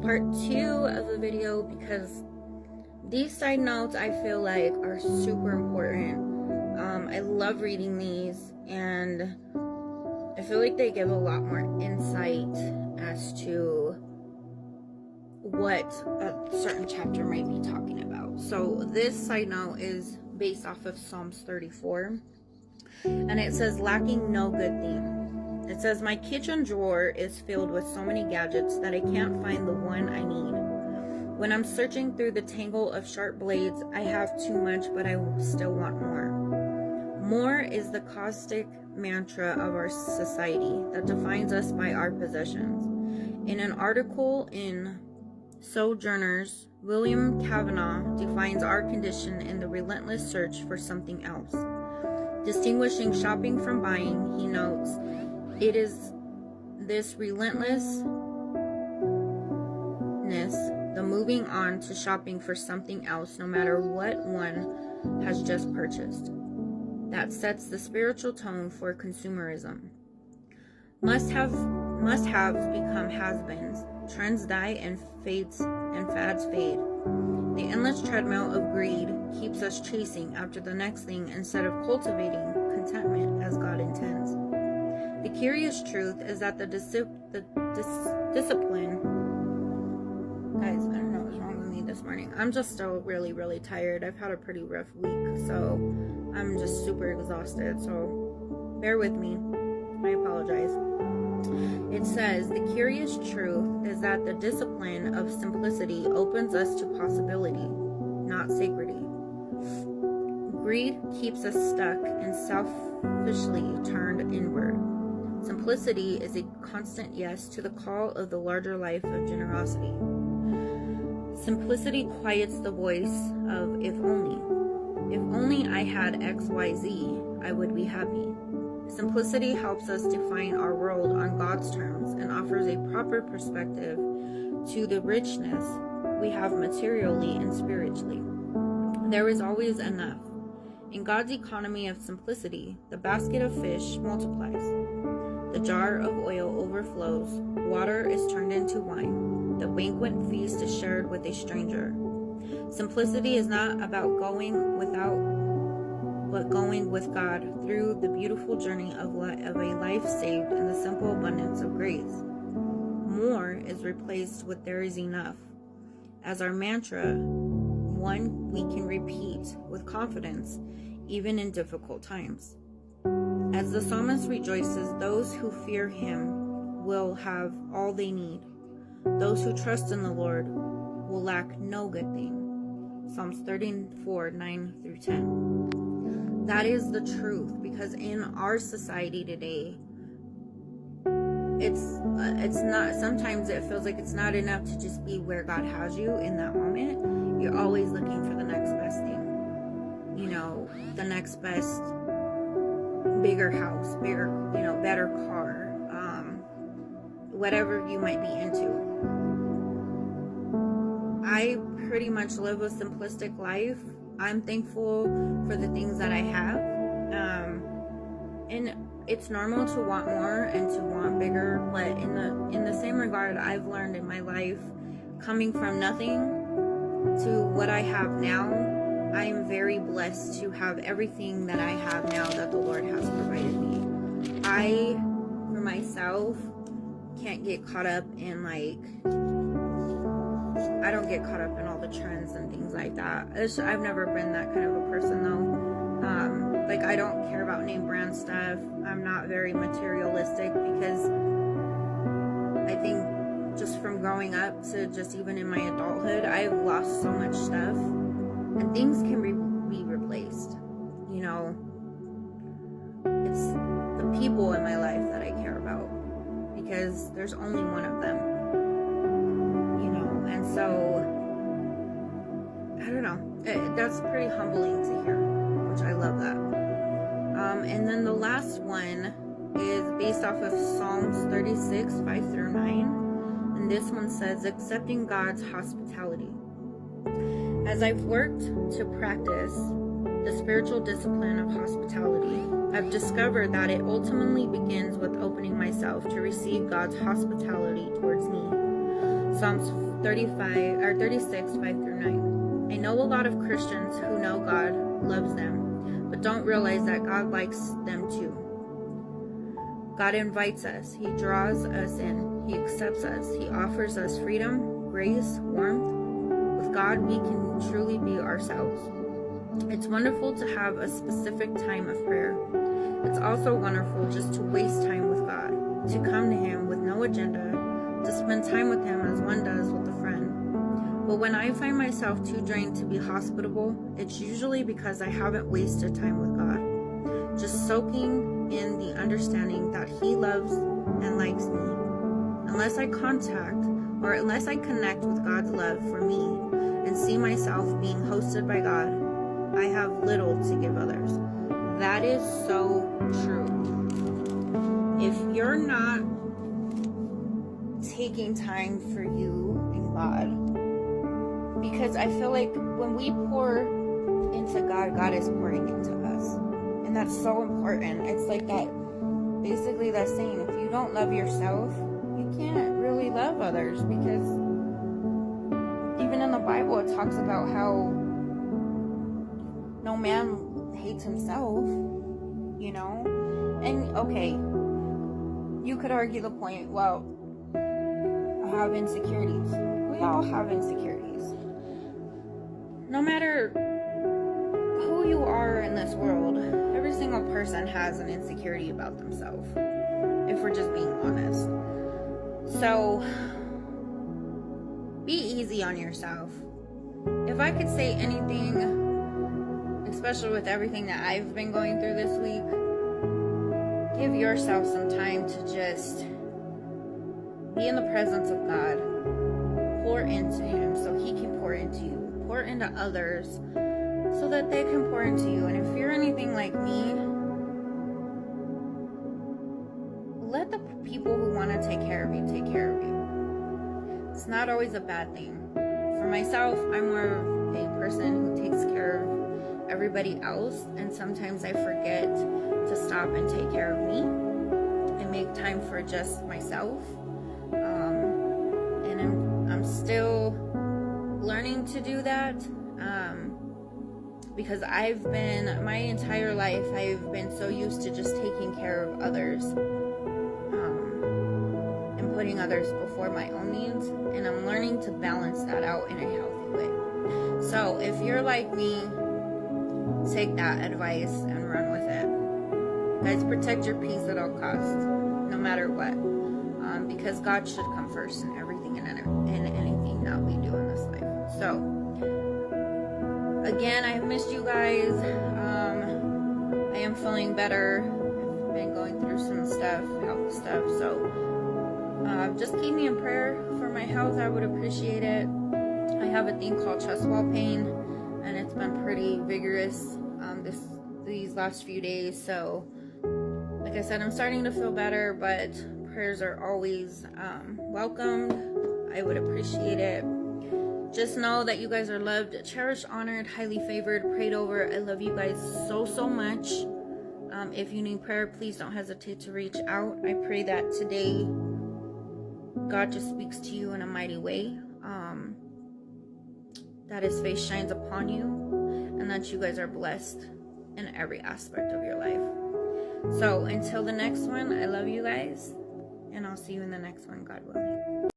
part 2 of the video because these side notes I feel like are super important. I love reading these, and I feel like they give a lot more insight as to what a certain chapter might be talking about. So this side note is based off of Psalms 34, and it says, lacking no good thing. It says, my kitchen drawer is filled with so many gadgets that I can't find the one I need. When I'm searching through the tangle of sharp blades, I have too much, but I still want more. More is the caustic mantra of our society that defines us by our possessions. In an article in Sojourners, William Kavanaugh defines our condition in the relentless search for something else. Distinguishing shopping from buying, he notes, it is this relentlessness, the moving on to shopping for something else, no matter what one has just purchased, that sets the spiritual tone for consumerism. Must-haves become has-beens. Trends die and fads fade. The endless treadmill of greed keeps us chasing after the next thing instead of cultivating contentment as God intends. The curious truth is that the discipline... Guys, I don't know what's wrong with me this morning. I'm just still really, really tired. I've had a pretty rough week, so I'm just super exhausted. So bear with me. I apologize. It says, the curious truth is that the discipline of simplicity opens us to possibility, not sacredity. Greed keeps us stuck and selfishly turned inward. Simplicity is a constant yes to the call of the larger life of generosity. Simplicity quiets the voice of if only. If only I had XYZ, I would be happy. Simplicity helps us define our world on God's terms and offers a proper perspective to the richness we have materially and spiritually. There is always enough. In God's economy of simplicity, the basket of fish multiplies. The jar of oil overflows. Water is turned into wine. The banquet feast is shared with a stranger. Simplicity is not about going without, but going with God through the beautiful journey of a life saved in the simple abundance of grace. More is replaced with there is enough. As our mantra, one we can repeat with confidence, even in difficult times. As the psalmist rejoices, those who fear him will have all they need. Those who trust in the Lord will lack no good thing. Psalms 34, 9 through 10. That is the truth, because in our society today, it's not, sometimes it feels like it's not enough to just be where God has you in that moment. You're always looking for the next best thing, you know, the next best bigger house, bigger, you know, better car, whatever you might be into. I pretty much live a simplistic life. I'm thankful for the things that I have, and it's normal to want more and to want bigger, but in the same regard, I've learned in my life, coming from nothing to what I have now, I am very blessed to have everything that I have now that the Lord has provided me. I, for myself, can't get caught up in I don't get caught up in all the trends and things like that. I've never been that kind of a person though. I don't care about name brand stuff. I'm not very materialistic because I think just from growing up to just even in my adulthood, I've lost so much stuff, and things can be replaced. You know, it's the people in my life that I care about, because there's only one of them, you know, and so, I don't know, that's pretty humbling to hear, which I love that. And then the last one is based off of Psalms 36, 5 through 9, and this one says, accepting God's hospitality. As I've worked to practice the spiritual discipline of hospitality, I've discovered that it ultimately begins with opening myself to receive God's hospitality towards me. Psalms 36, 5-9. I know a lot of Christians who know God loves them, but don't realize that God likes them too. God invites us. He draws us in. He accepts us. He offers us freedom, grace, warmth. With God, we can truly be ourselves. It's wonderful to have a specific time of prayer. It's also wonderful just to waste time with God, to come to Him with no agenda, to spend time with Him as one does with a friend. But when I find myself too drained to be hospitable, it's usually because I haven't wasted time with God, just soaking in the understanding that He loves and likes me. Unless I connect with God's love for me and see myself being hosted by God, I have little to give others. That is so true. If you're not taking time for you and God, because I feel like when we pour into God, God is pouring into us. And that's so important. It's like that, basically that saying, if you don't love yourself, you can't really love others, because even in the Bible it talks about how no man hates himself, you know? And okay, you could argue the point, well, I have insecurities. We all have insecurities. No matter who you are in this world, every single person has an insecurity about themselves, if we're just being honest. So, be easy on yourself. If I could say anything, especially with everything that I've been going through this week, give yourself some time to just be in the presence of God. Pour into Him so He can pour into you. Pour into others so that they can pour into you. And if you're anything like me, let the people who want to take care of you take care of you. It's not always a bad thing. For myself, I'm more of a person who takes care of everybody else, and sometimes I forget to stop and take care of me and make time for just myself. And I'm still learning to do that, because my entire life, I've been so used to just taking care of others, and putting others before my own needs, and I'm learning to balance that out in a healthy way. So if you're like me, take that advice and run with it. Guys, protect your peace at all costs, no matter what, because God should come first in everything and anything that we do in this life. So again, I missed you guys. I am feeling better. I've been going through some stuff, health stuff, so just keep me in prayer for my health. I would appreciate it. I have a thing called chest wall pain, and it's been pretty vigorous these last few days. So like I said, I'm starting to feel better, but prayers are always welcomed. I would appreciate it. Just know that you guys are loved, cherished, honored, highly favored, prayed over. I love you guys so much. If you need prayer, please don't hesitate to reach out. I pray that today God just speaks to you in a mighty way, that His face shines upon you, and that you guys are blessed in every aspect of your life. So until the next one, I love you guys, and I'll see you in the next one, God willing.